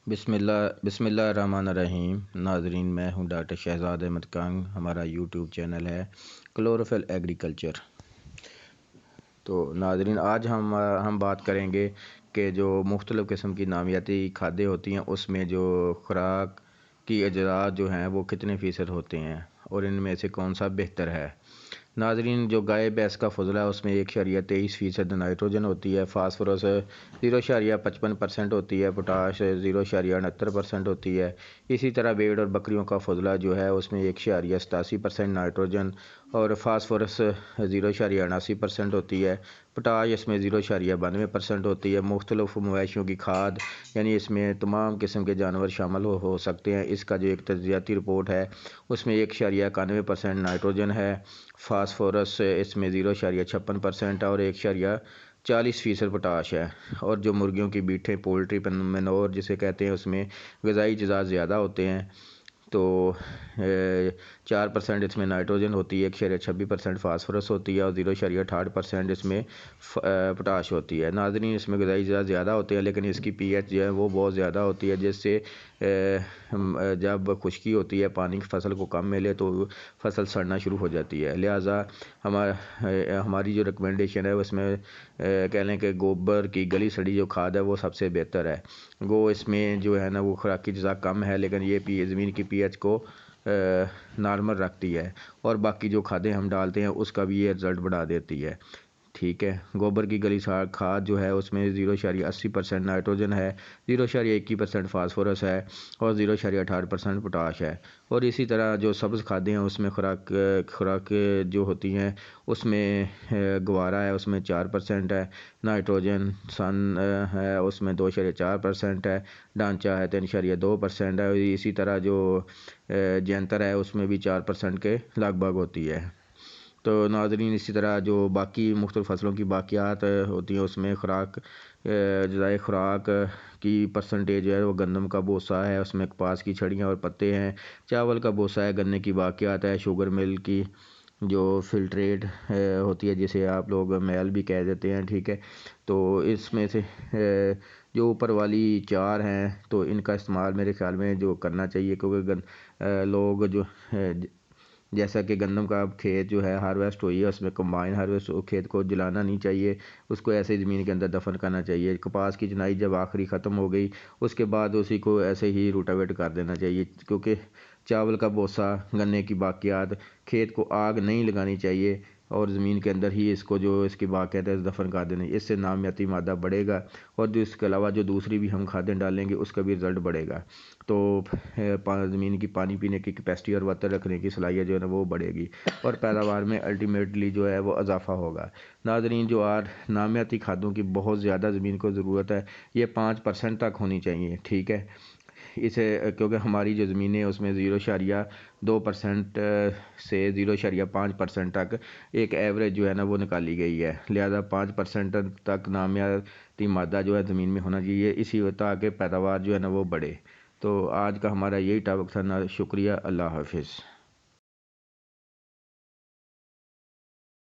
بسم اللہ الرحمن الرحیم۔ ناظرین، میں ہوں ڈاکٹر شہزاد احمد کنگ۔ ہمارا یوٹیوب چینل ہے کلوروفل ایگریکلچر۔ تو ناظرین، آج ہم بات کریں گے کہ جو مختلف قسم کی نامیاتی کھادیں ہوتی ہیں اس میں جو خوراک کی اجزاء جو ہیں وہ کتنے فیصد ہوتے ہیں اور ان میں سے کون سا بہتر ہے۔ ناظرین، جو گائے بھینس کا فضلہ ہے اس میں 1.23% نائٹروجن ہوتی ہے، فاسفورس 0.55% ہوتی ہے، پوٹاش 0.69% ہوتی ہے۔ اسی طرح بھیڑ اور بکریوں کا فضلہ جو ہے اس میں 1.87% نائٹروجن اور فاسفورس 0.79% ہوتی ہے، پوٹاش اس میں 0.92% ہوتی ہے۔ مختلف مویشیوں کی کھاد یعنی اس میں تمام قسم کے جانور شامل ہو سکتے ہیں۔ اس کا جو ایک تجزیاتی رپورٹ ہے اس میں 1.91% نائٹروجن ہے، فاسفورس اس میں 0.56% اور 1.40% پوٹاش ہے۔ اور جو مرغیوں کی بیٹھیں پولٹری مینور جسے کہتے ہیں اس میں غذائی اجزاء زیادہ ہوتے ہیں، تو 4% اس میں نائٹروجن ہوتی ہے، 1.26% فاسفورس ہوتی ہے اور 0.68% اس میں پوٹاش ہوتی ہے۔ ناظرین، اس میں غذائی اجزاء زیادہ ہوتے ہیں لیکن اس کی پی ایچ جو ہے وہ بہت زیادہ ہوتی ہے، جس سے جب خشکی ہوتی ہے، پانی کی فصل کو کم ملے تو فصل سڑنا شروع ہو جاتی ہے۔ لہٰذا ہماری جو ریکمنڈیشن ہے اس میں کہہ لیں کہ گوبر کی گلی سڑی جو کھاد ہے وہ سب سے بہتر ہے۔ اس میں جو ہے نا وہ خوراکی اجزاء کم ہے لیکن یہ زمین کی پی ایچ کو نارمل رکھتی ہے، اور باقی جو کھادیں ہم ڈالتے ہیں اس کا بھی یہ رزلٹ بڑھا دیتی ہے۔ ٹھیک ہے، گوبر کی گلی کھاد جو ہے اس میں 0.80% نائٹروجن ہے، 0.21% فاسفورس ہے اور 0.68% پوٹاش ہے۔ اور اسی طرح جو سبز کھادیں ہیں اس میں خوراک جو ہوتی ہیں اس میں گوارا ہے اس میں 4% ہے نائٹروجن، سن ہے اس میں 2.4% ہے، ڈانچا ہے 3.2% ہے، اور اسی طرح جو جینتر ہے اس میں بھی 4% کے لگ بھگ ہوتی ہے۔ تو ناظرین، اسی طرح جو باقی مختلف فصلوں کی باقیات ہوتی ہیں اس میں اجزائے خوراک کی پرسنٹیج ہے وہ گندم کا بوسہ ہے، اس میں کپاس کی چھڑیاں اور پتے ہیں، چاول کا بوسہ ہے، گنے کی باقیات ہے، شوگر مل کی جو فلٹریٹ ہوتی ہے جسے آپ لوگ میل بھی کہہ دیتے ہیں، ٹھیک ہے۔ تو اس میں سے جو اوپر والی 4 ہیں تو ان کا استعمال میرے خیال میں جو کرنا چاہیے، کیونکہ لوگ جو جیسا کہ گندم کا کھیت جو ہے ہارویسٹ ہوئی ہے اس میں کمبائن ہارویسٹ کھیت کو جلانا نہیں چاہیے، اس کو ایسے زمین کے اندر دفن کرنا چاہیے۔ کپاس کی جنائی جب آخری ختم ہو گئی اس کے بعد اسی کو ایسے ہی روٹاویٹ کر دینا چاہیے، کیونکہ چاول کا بوسہ، گنے کی باقیات، کھیت کو آگ نہیں لگانی چاہیے اور زمین کے اندر ہی اس کو جو اس کی باقیات ہے دفن کر دینا۔ اس سے نامیاتی مادہ بڑھے گا اور اس کے علاوہ جو دوسری بھی ہم کھادیں ڈالیں گے اس کا بھی رزلٹ بڑھے گا، تو زمین کی پانی پینے کی کیپیسٹی اور وتر رکھنے کی صلاحیت جو ہے نا وہ بڑھے گی اور پیداوار میں الٹیمیٹلی جو ہے وہ اضافہ ہوگا۔ ناظرین، جو نامیاتی کھادوں کی بہت زیادہ زمین کو ضرورت ہے، یہ 5% تک ہونی چاہیے، ٹھیک ہے۔ اسے کیونکہ ہماری جو زمینیں ہیں اس میں 0.2% سے 0.5% تک ایک ایوریج جو ہے نا وہ نکالی گئی ہے، لہذا 5% تک نامیاتی مادہ جو ہے زمین میں ہونا چاہیے، اسی تاکہ پیداوار جو ہے نا وہ بڑھے۔ تو آج کا ہمارا یہی ٹاپک تھا۔ شکریہ، اللہ حافظ۔